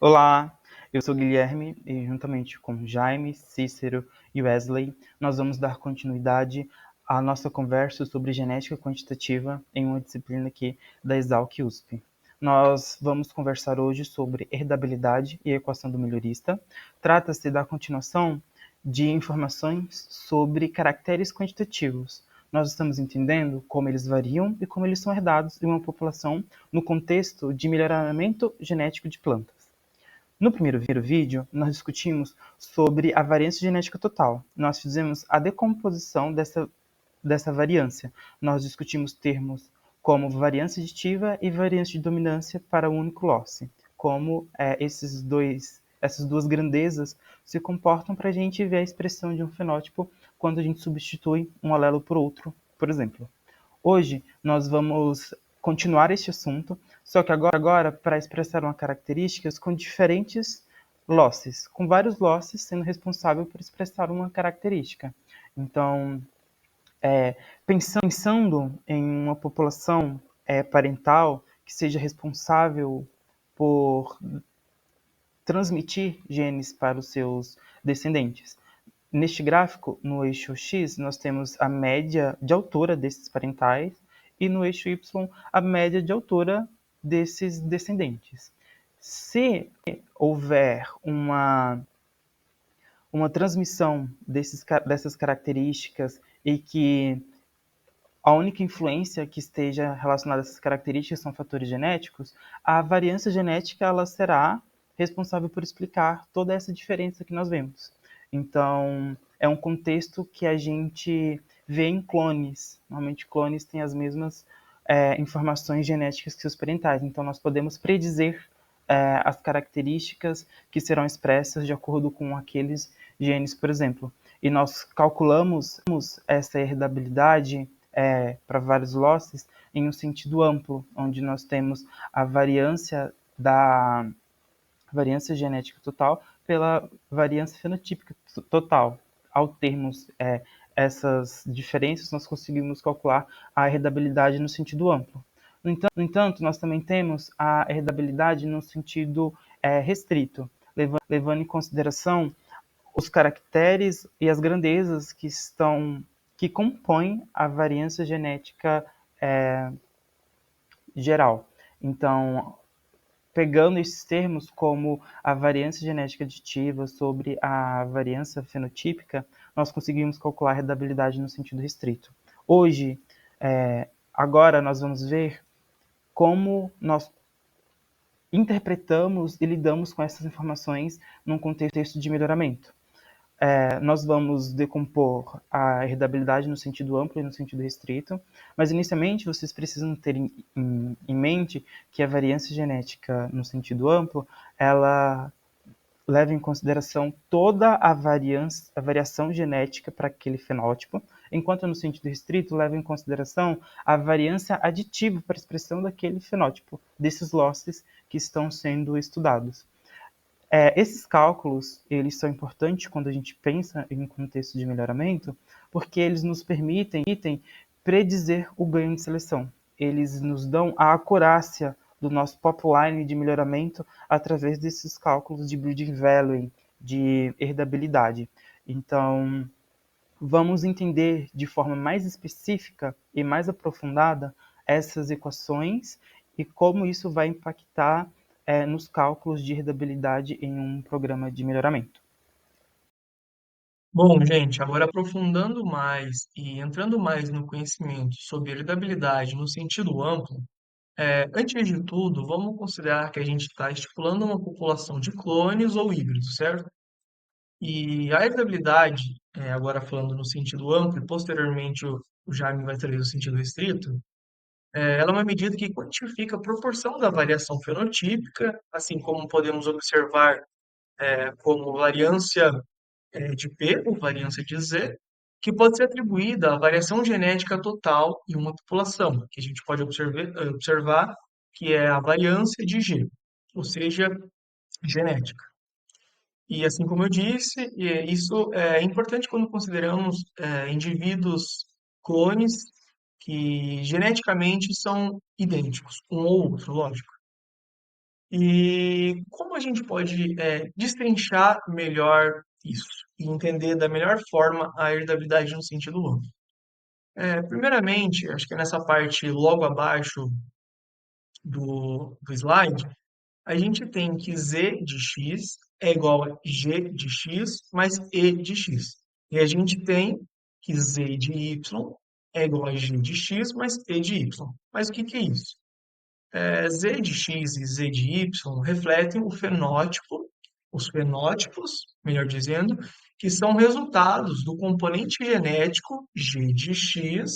Olá, eu sou Guilherme e juntamente com Jaime, Cícero e Wesley, nós vamos dar continuidade à nossa conversa sobre genética quantitativa em uma disciplina aqui da Exalc USP. Nós vamos conversar hoje sobre herdabilidade e equação do melhorista. Trata-se da continuação de informações sobre caracteres quantitativos. Nós estamos entendendo como eles variam e como eles são herdados em uma população no contexto de melhoramento genético de plantas. No primeiro vídeo, nós discutimos sobre a variância genética total. Nós fizemos a decomposição dessa variância. Nós discutimos termos como variância aditiva e variância de dominância para um único losse. Como essas duas grandezas se comportam para a gente ver a expressão de um fenótipo quando a gente substitui um alelo por outro, por exemplo. Hoje nós vamos continuar este assunto, só que agora para expressar uma características com diferentes losses, com vários losses sendo responsável por expressar uma característica. Então, pensando em uma população parental que seja responsável por transmitir genes para os seus descendentes. Neste gráfico, no eixo X, nós temos a média de altura desses parentais e no eixo Y, a média de altura desses descendentes. Se houver uma transmissão dessas características e que a única influência que esteja relacionada a essas características são fatores genéticos, a variância genética ela será responsável por explicar toda essa diferença que nós vemos. Então, é um contexto que a gente vê em clones. Normalmente, clones têm as mesmas informações genéticas que os parentais. Então, nós podemos predizer as características que serão expressas de acordo com aqueles genes, por exemplo. E nós calculamos essa herdabilidade para vários losses em um sentido amplo, onde nós temos a variância genética total pela variância fenotípica total. Ao termos essas diferenças, nós conseguimos calcular a herdabilidade no sentido amplo. No entanto, nós também temos a herdabilidade no sentido restrito, levando em consideração os caracteres e as grandezas que compõem a variância genética geral. Então, pegando esses termos como a variância genética aditiva sobre a variância fenotípica, nós conseguimos calcular a herdabilidade no sentido restrito. Hoje, agora nós vamos ver como nós interpretamos e lidamos com essas informações num contexto de melhoramento. Nós vamos decompor a herdabilidade no sentido amplo e no sentido restrito, mas inicialmente vocês precisam ter em mente que a variância genética no sentido amplo, ela leva em consideração toda a variação genética para aquele fenótipo, enquanto no sentido restrito leva em consideração a variância aditiva para a expressão daquele fenótipo, desses losses que estão sendo estudados. Esses cálculos, eles são importantes quando a gente pensa em um contexto de melhoramento, porque eles nos permitem predizer o ganho de seleção. Eles nos dão a acurácia do nosso pipeline de melhoramento através desses cálculos de breeding value, de herdabilidade. Então, vamos entender de forma mais específica e mais aprofundada essas equações e como isso vai impactar nos cálculos de herdabilidade em um programa de melhoramento. Bom, gente, agora aprofundando mais e entrando mais no conhecimento sobre heredabilidade no sentido amplo, antes de tudo, vamos considerar que a gente está estipulando uma população de clones ou híbridos, certo? E a heredabilidade, agora falando no sentido amplo, e posteriormente o Jaime vai trazer o sentido restrito, ela é uma medida que quantifica a proporção da variação fenotípica, assim como podemos observar como variância de P, ou variância de Z, que pode ser atribuída à variação genética total em uma população, que a gente pode observar que é a variância de G, ou seja, genética. E assim como eu disse, isso é importante quando consideramos indivíduos clones que geneticamente são idênticos, um ou outro, lógico. E como a gente pode destrinchar melhor isso e entender da melhor forma a herdabilidade no sentido amplo? Primeiramente, acho que é nessa parte logo abaixo do slide, a gente tem que z de x é igual a g de x mais e de x. E a gente tem que z de y é igual a g de x mais e de y. Mas o que que é isso? Z de x e z de y refletem o fenótipo, os fenótipos, melhor dizendo, que são resultados do componente genético g de x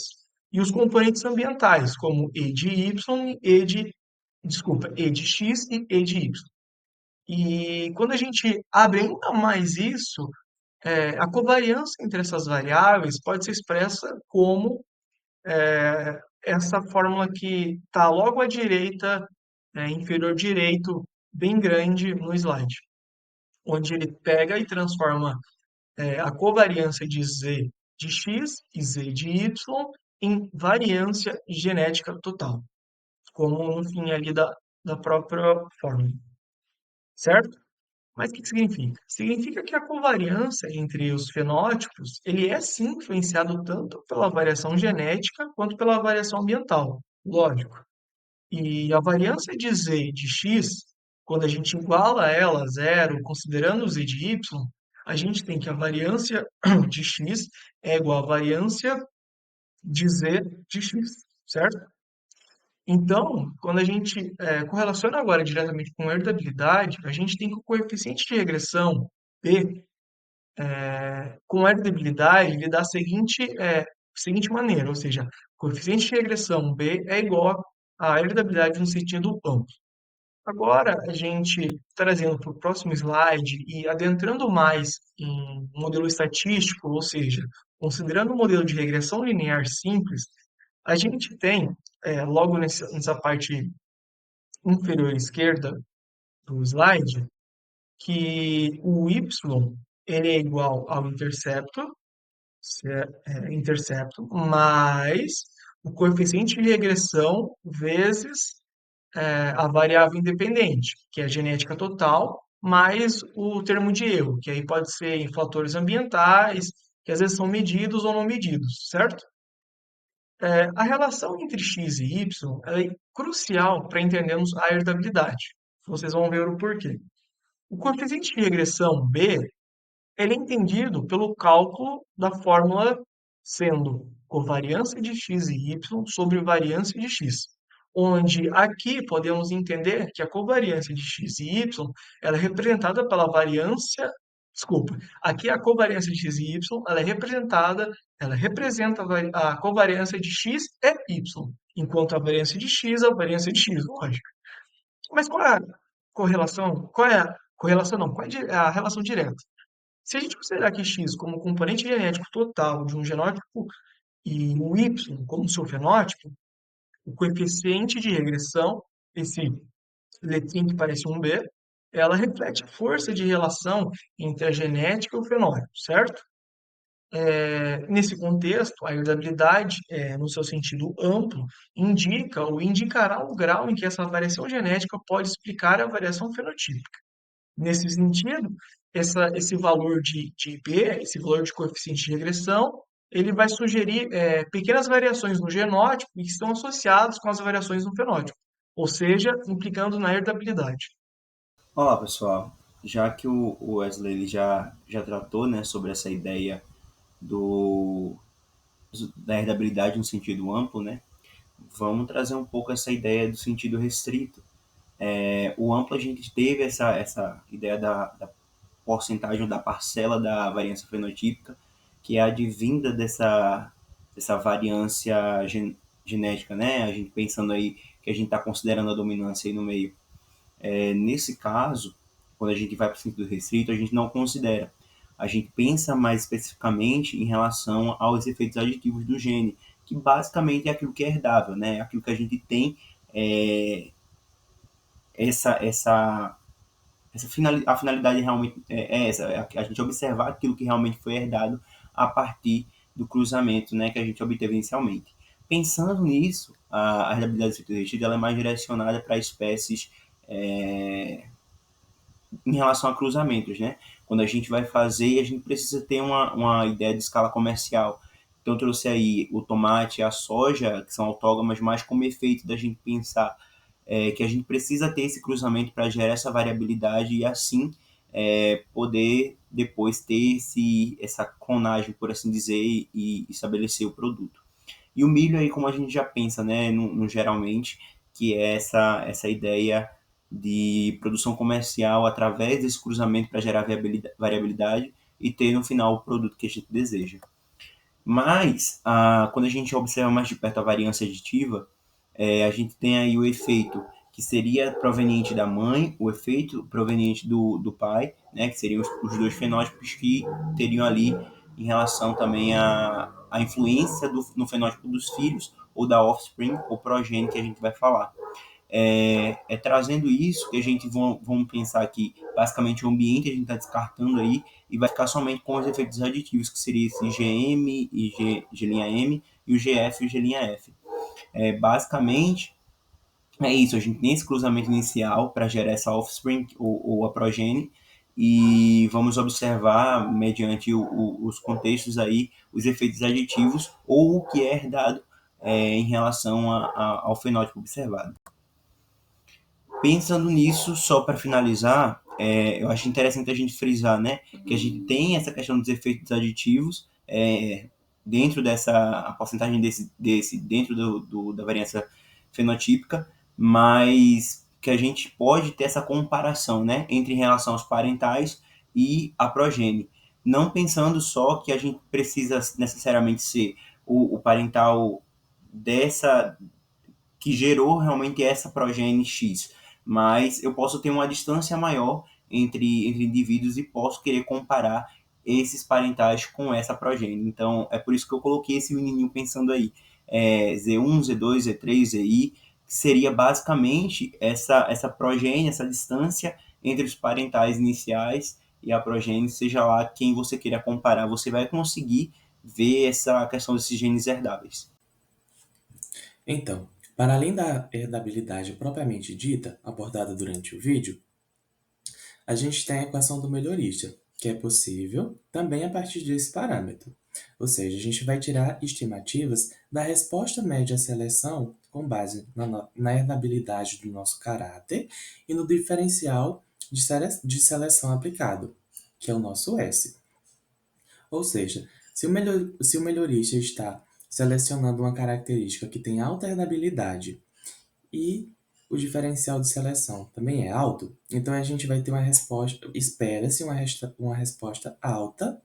e os componentes ambientais, como e de y e de x e e de y. E quando a gente abre ainda mais isso, a covariância entre essas variáveis pode ser expressa como essa fórmula que está logo à direita, inferior direito, bem grande no slide, onde ele pega e transforma a covariância de z de x e z de y em variância genética total, como no fim ali da própria fórmula, certo? Mas o que que significa? Significa que a covariância entre os fenótipos, ele é sim influenciado tanto pela variação genética quanto pela variação ambiental, lógico. E a variância de z de x, quando a gente iguala ela a zero, considerando o z de y, a gente tem que a variância de x é igual à variância de z de x, certo? Então, quando a gente correlaciona agora diretamente com herdabilidade, a gente tem que o coeficiente de regressão p com herdabilidade ele dá seguinte maneira, ou seja, coeficiente de regressão b é igual à herdabilidade no sentido amplo. Agora, a gente trazendo para o próximo slide e adentrando mais em um modelo estatístico, ou seja, considerando um modelo de regressão linear simples, a gente tem, logo nessa parte inferior esquerda do slide, que o y ele é igual ao intercepto, intercepto, mais o coeficiente de regressão vezes a variável independente, que é a genética total, mais o termo de erro, que aí pode ser em fatores ambientais, que às vezes são medidos ou não medidos, certo? A relação entre x e y ela é crucial para entendermos a herdabilidade. Vocês vão ver o porquê. O coeficiente de regressão b ele é entendido pelo cálculo da fórmula sendo covariância de x e y sobre variância de x, onde aqui podemos entender que a covariância de x e y ela é representada pela variância, desculpa, aqui a covariância de x e y ela representa a covariância de x e y, enquanto a variância de x é a variância de x, lógico. Mas qual é a correlação? Qual é a correlação não? Qual é a relação direta? Se a gente considerar que X como componente genético total de um genótipo e o Y como seu fenótipo, o coeficiente de regressão, esse letrinho que parece um B, ela reflete a força de relação entre a genética e o fenótipo, certo? Nesse contexto, a herdabilidade, no seu sentido amplo, indica ou indicará o grau em que essa variação genética pode explicar a variação fenotípica. Nesse sentido, esse valor de B, esse valor de coeficiente de regressão, ele vai sugerir pequenas variações no genótipo que estão associadas com as variações no fenótipo, ou seja, implicando na herdabilidade. Olá, pessoal. Já que o Wesley ele já tratou, né, sobre essa ideia do, da herdabilidade no sentido amplo, né, vamos trazer um pouco essa ideia do sentido restrito. O amplo a gente teve essa ideia da porcentagem da parcela da variância fenotípica, que é advinda dessa variância genética, né? A gente pensando aí que a gente está considerando a dominância aí no meio. Nesse caso, quando a gente vai para o sentido restrito, a gente não considera. A gente pensa mais especificamente em relação aos efeitos aditivos do gene, que basicamente é aquilo que é herdável, né? Aquilo que a gente tem essa, essa, a finalidade realmente é essa, é a gente observar aquilo que realmente foi herdado a partir do cruzamento, né, que a gente obteve inicialmente. Pensando nisso, a herdabilidade restrita ela é mais direcionada para espécies em relação a cruzamentos, né? Quando a gente vai fazer, a gente precisa ter uma ideia de escala comercial. Então, eu trouxe aí o tomate e a soja, que são autógamas, mas como efeito da gente pensar que a gente precisa ter esse cruzamento para gerar essa variabilidade e assim poder depois ter essa clonagem, por assim dizer, e estabelecer o produto. E o milho aí, como a gente já pensa, né, no geralmente, que é essa ideia de produção comercial através desse cruzamento para gerar variabilidade e ter no final o produto que a gente deseja. Mas, quando a gente observa mais de perto a variância aditiva, a gente tem aí o efeito que seria proveniente da mãe, o efeito proveniente do pai, né, que seriam os dois fenótipos que teriam ali em relação também à influência no fenótipo dos filhos, ou da offspring, ou progênie que a gente vai falar. Trazendo isso que a gente vamos pensar que basicamente o ambiente a gente está descartando aí e vai ficar somente com os efeitos aditivos, que seria esse GM e G''M e o GF e o G''F. Basicamente, é isso, a gente tem esse cruzamento inicial para gerar essa offspring ou a progenie e vamos observar, mediante os contextos aí, os efeitos aditivos ou o que é herdado em relação ao fenótipo observado. Pensando nisso, só para finalizar, eu acho interessante a gente frisar, né, que a gente tem essa questão dos efeitos aditivos dentro dessa a porcentagem desse dentro da variância fenotípica, mas que a gente pode ter essa comparação, né, entre em relação aos parentais e a progenie, não pensando só que a gente precisa necessariamente ser o parental dessa que gerou realmente essa progenie X, mas eu posso ter uma distância maior entre indivíduos e posso querer comparar esses parentais com essa progenie. Então, é por isso que eu coloquei esse menininho pensando aí, Z1, Z2, Z3, ZI, que seria basicamente essa progenie, essa distância entre os parentais iniciais e a progenie, seja lá quem você queira comparar, você vai conseguir ver essa questão desses genes herdáveis. Então, para além da herdabilidade propriamente dita, abordada durante o vídeo, a gente tem a equação do melhorista, que é possível também a partir desse parâmetro. Ou seja, a gente vai tirar estimativas da resposta média à seleção com base na herdabilidade do nosso caráter e no diferencial de seleção aplicado, que é o nosso S. Ou seja, se o melhorista está selecionando uma característica que tem alta herdabilidade e o diferencial de seleção também é alto, então a gente vai ter uma resposta, espera-se uma resposta alta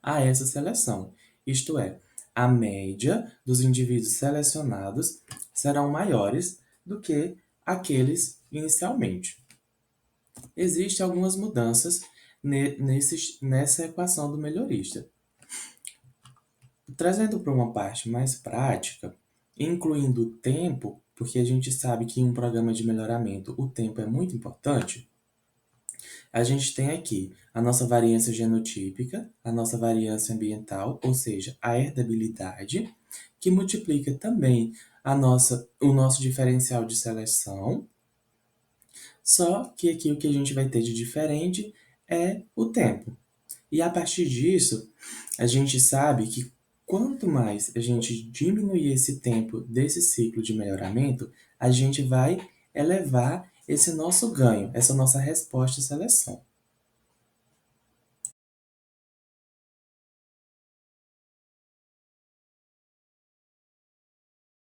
a essa seleção. Isto é, a média dos indivíduos selecionados serão maiores do que aqueles inicialmente. Existem algumas mudanças nessa equação do melhorista. Trazendo para uma parte mais prática, incluindo o tempo, porque a gente sabe que em um programa de melhoramento o tempo é muito importante, a gente tem aqui a nossa variância genotípica, a nossa variância ambiental, ou seja, a herdabilidade, que multiplica também o nosso diferencial de seleção, só que aqui o que a gente vai ter de diferente é o tempo. E a partir disso, a gente sabe que quanto mais a gente diminuir esse tempo desse ciclo de melhoramento, a gente vai elevar esse nosso ganho, essa nossa resposta à seleção.